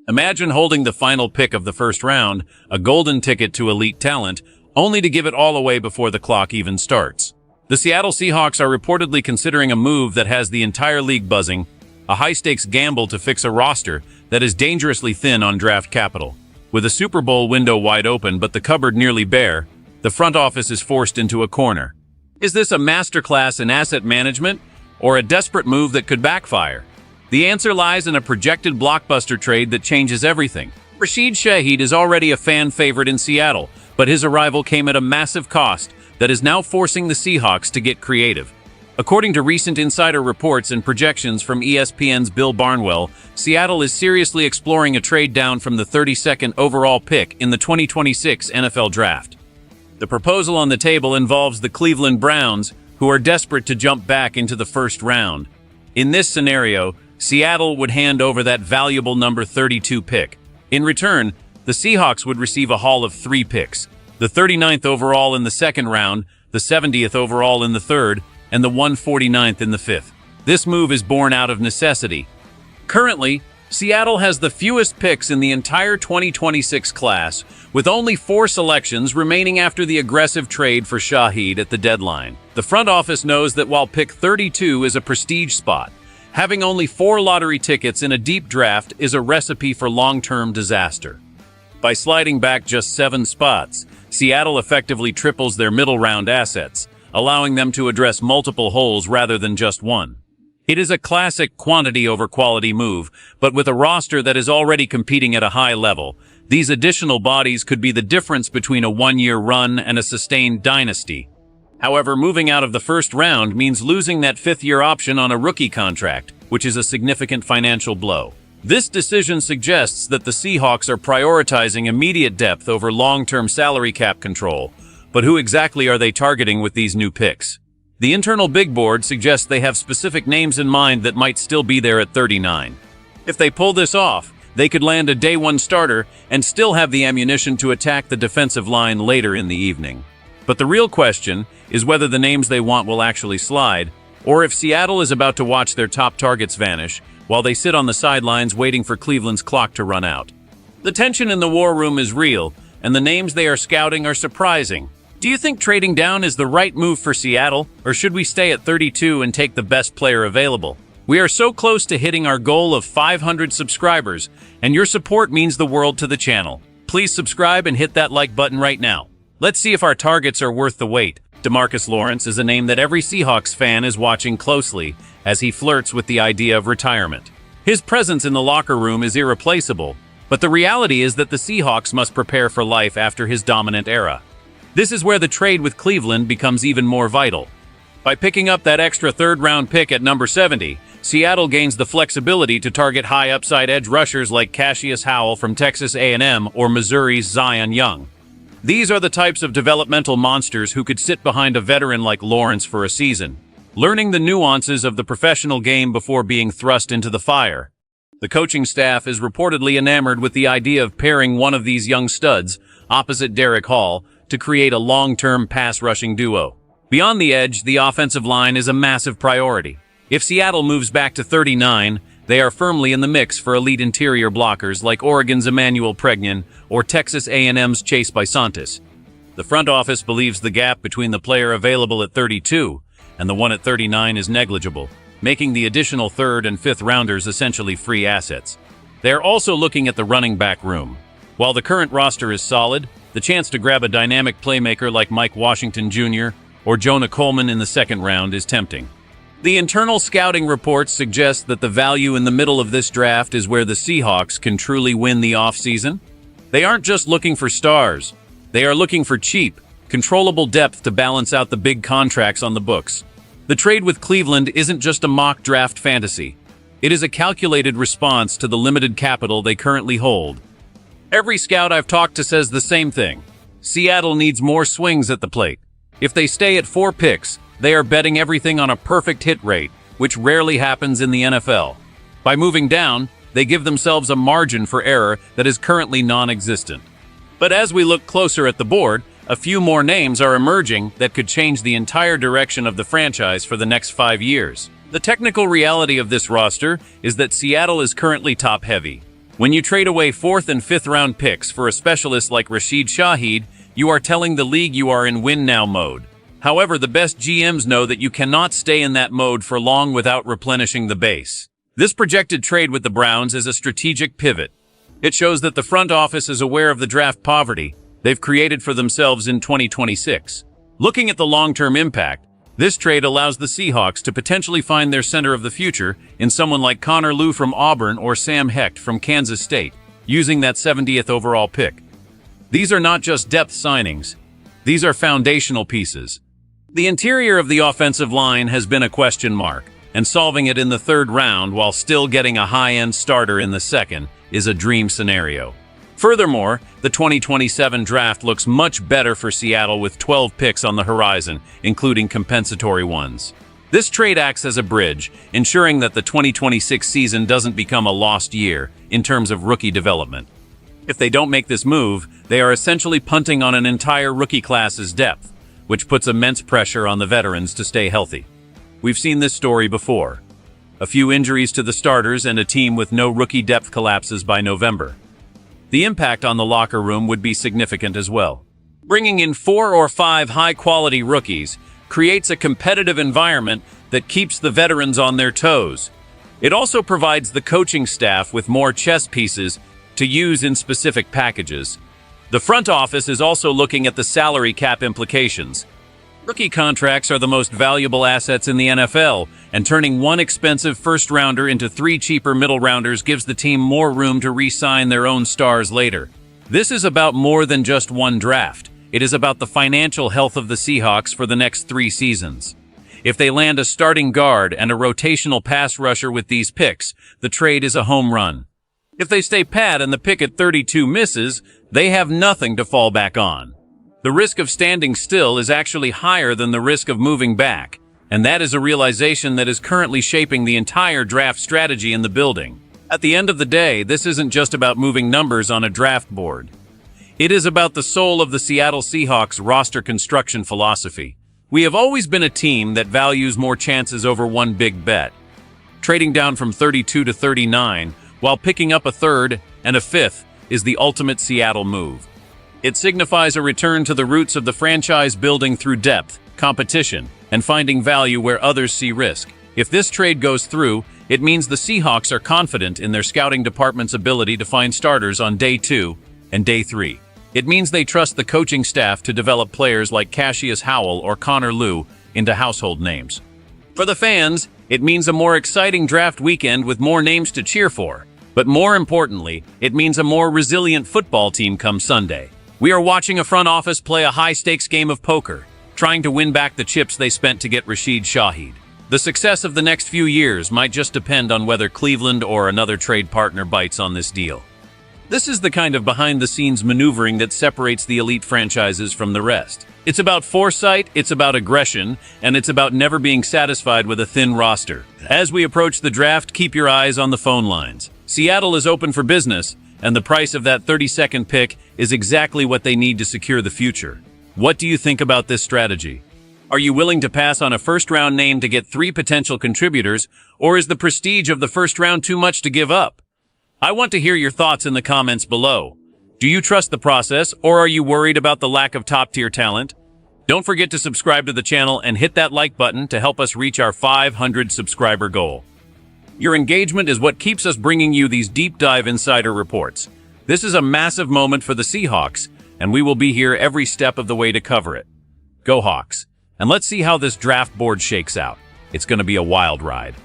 Imagine holding the final pick of the first round, a golden ticket to elite talent, only to give it all away before the clock even starts. The Seattle Seahawks are reportedly considering a move that has the entire league buzzing, a high-stakes gamble to fix a roster that is dangerously thin on draft capital. With a Super Bowl window wide open but the cupboard nearly bare, the front office is forced into a corner. Is this a masterclass in asset management or a desperate move that could backfire? The answer lies in a projected blockbuster trade that changes everything. Rashid Shaheed is already a fan favorite in Seattle, but his arrival came at a massive cost that is now forcing the Seahawks to get creative. According to recent insider reports and projections from ESPN's Bill Barnwell, Seattle is seriously exploring a trade down from the 32nd overall pick in the 2026 NFL Draft. The proposal on the table involves the Cleveland Browns, who are desperate to jump back into the first round. In this scenario, Seattle would hand over that valuable number 32 pick. In return, the Seahawks would receive a haul of 3 picks, the 39th overall in the second round, the 70th overall in the third, and the 149th in the fifth. This move is born out of necessity. Currently, Seattle has the fewest picks in the entire 2026 class, with only 4 selections remaining after the aggressive trade for Shaheed at the deadline. The front office knows that while pick 32 is a prestige spot, having only 4 lottery tickets in a deep draft is a recipe for long-term disaster. By sliding back just 7 spots, Seattle effectively triples their middle-round assets, allowing them to address multiple holes rather than just one. It is a classic quantity over quality move, but with a roster that is already competing at a high level, these additional bodies could be the difference between a one-year run and a sustained dynasty. However, moving out of the first round means losing that 5th-year option on a rookie contract, which is a significant financial blow. This decision suggests that the Seahawks are prioritizing immediate depth over long-term salary cap control, but who exactly are they targeting with these new picks? The internal big board suggests they have specific names in mind that might still be there at 39. If they pull this off, they could land a day-one starter and still have the ammunition to attack the defensive line later in the evening. But the real question is whether the names they want will actually slide, or if Seattle is about to watch their top targets vanish while they sit on the sidelines waiting for Cleveland's clock to run out. The tension in the war room is real, and the names they are scouting are surprising. Do you think trading down is the right move for Seattle, or should we stay at 32 and take the best player available? We are so close to hitting our goal of 500 subscribers, and your support means the world to the channel. Please subscribe and hit that like button right now. Let's see if our targets are worth the wait. DeMarcus Lawrence is a name that every Seahawks fan is watching closely as he flirts with the idea of retirement. His presence in the locker room is irreplaceable, but the reality is that the Seahawks must prepare for life after his dominant era. This is where the trade with Cleveland becomes even more vital. By picking up that extra 3rd-round pick at number 70, Seattle gains the flexibility to target high-upside edge rushers like Cassius Howell from Texas A&M or Missouri's Zion Young. These are the types of developmental monsters who could sit behind a veteran like Lawrence for a season, learning the nuances of the professional game before being thrust into the fire. The coaching staff is reportedly enamored with the idea of pairing one of these young studs opposite Derek Hall to create a long-term pass-rushing duo. Beyond the edge, the offensive line is a massive priority. If Seattle moves back to 39, they are firmly in the mix for elite interior blockers like Oregon's Emmanuel Pregnon or Texas A&M's Chase Bisontis. The front office believes the gap between the player available at 32 and the one at 39 is negligible, making the additional 3rd and 5th rounders essentially free assets. They are also looking at the running back room. While the current roster is solid, the chance to grab a dynamic playmaker like Mike Washington Jr. or Jonah Coleman in the 2nd round is tempting. The internal scouting reports suggest that the value in the middle of this draft is where the Seahawks can truly win the offseason. They aren't just looking for stars. They are looking for cheap, controllable depth to balance out the big contracts on the books. The trade with Cleveland isn't just a mock draft fantasy. It is a calculated response to the limited capital they currently hold. Every scout I've talked to says the same thing. Seattle needs more swings at the plate. If they stay at 4 picks, they are betting everything on a perfect hit rate, which rarely happens in the NFL. By moving down, they give themselves a margin for error that is currently non-existent. But as we look closer at the board, a few more names are emerging that could change the entire direction of the franchise for the next 5 years. The technical reality of this roster is that Seattle is currently top-heavy. When you trade away 4th and 5th round picks for a specialist like Rashid Shaheed, you are telling the league you are in win-now mode. However, the best GMs know that you cannot stay in that mode for long without replenishing the base. This projected trade with the Browns is a strategic pivot. It shows that the front office is aware of the draft poverty they've created for themselves in 2026. Looking at the long-term impact, this trade allows the Seahawks to potentially find their center of the future in someone like Connor Lew from Auburn or Sam Hecht from Kansas State, using that 70th overall pick. These are not just depth signings. These are foundational pieces. The interior of the offensive line has been a question mark, and solving it in the 3rd round while still getting a high-end starter in the 2nd is a dream scenario. Furthermore, the 2027 draft looks much better for Seattle with 12 picks on the horizon, including compensatory ones. This trade acts as a bridge, ensuring that the 2026 season doesn't become a lost year in terms of rookie development. If they don't make this move, they are essentially punting on an entire rookie class's depth, which puts immense pressure on the veterans to stay healthy. We've seen this story before. A few injuries to the starters and a team with no rookie depth collapses by November. The impact on the locker room would be significant as well. Bringing in 4 or 5 high-quality rookies creates a competitive environment that keeps the veterans on their toes. It also provides the coaching staff with more chess pieces to use in specific packages. The front office is also looking at the salary cap implications. Rookie contracts are the most valuable assets in the NFL, and turning one expensive first-rounder into 3 cheaper middle-rounders gives the team more room to re-sign their own stars later. This is about more than just one draft. It is about the financial health of the Seahawks for the next 3 seasons. If they land a starting guard and a rotational pass rusher with these picks, the trade is a home run. If they stay pat and the pick at 32 misses, they have nothing to fall back on. The risk of standing still is actually higher than the risk of moving back, and that is a realization that is currently shaping the entire draft strategy in the building. At the end of the day, this isn't just about moving numbers on a draft board. It is about the soul of the Seattle Seahawks roster construction philosophy. We have always been a team that values more chances over one big bet. Trading down from 32 to 39, while picking up a 3rd and a 5th, is the ultimate Seattle move. It signifies a return to the roots of the franchise building through depth, competition, and finding value where others see risk. If this trade goes through, it means the Seahawks are confident in their scouting department's ability to find starters on day 2 and day 3. It means they trust the coaching staff to develop players like Cassius Howell or Connor Lew into household names. For the fans, it means a more exciting draft weekend with more names to cheer for. But more importantly, it means a more resilient football team come Sunday. We are watching a front office play a high-stakes game of poker, trying to win back the chips they spent to get Rashid Shaheed. The success of the next few years might just depend on whether Cleveland or another trade partner bites on this deal. This is the kind of behind-the-scenes maneuvering that separates the elite franchises from the rest. It's about foresight, it's about aggression, and it's about never being satisfied with a thin roster. As we approach the draft, keep your eyes on the phone lines. Seattle is open for business, and the price of that 32nd pick is exactly what they need to secure the future. What do you think about this strategy? Are you willing to pass on a first-round name to get 3 potential contributors, or is the prestige of the first round too much to give up? I want to hear your thoughts in the comments below. Do you trust the process, or are you worried about the lack of top-tier talent? Don't forget to subscribe to the channel and hit that like button to help us reach our 500 subscriber goal. Your engagement is what keeps us bringing you these deep dive insider reports. This is a massive moment for the Seahawks, and we will be here every step of the way to cover it. Go Hawks, and let's see how this draft board shakes out. It's going to be a wild ride.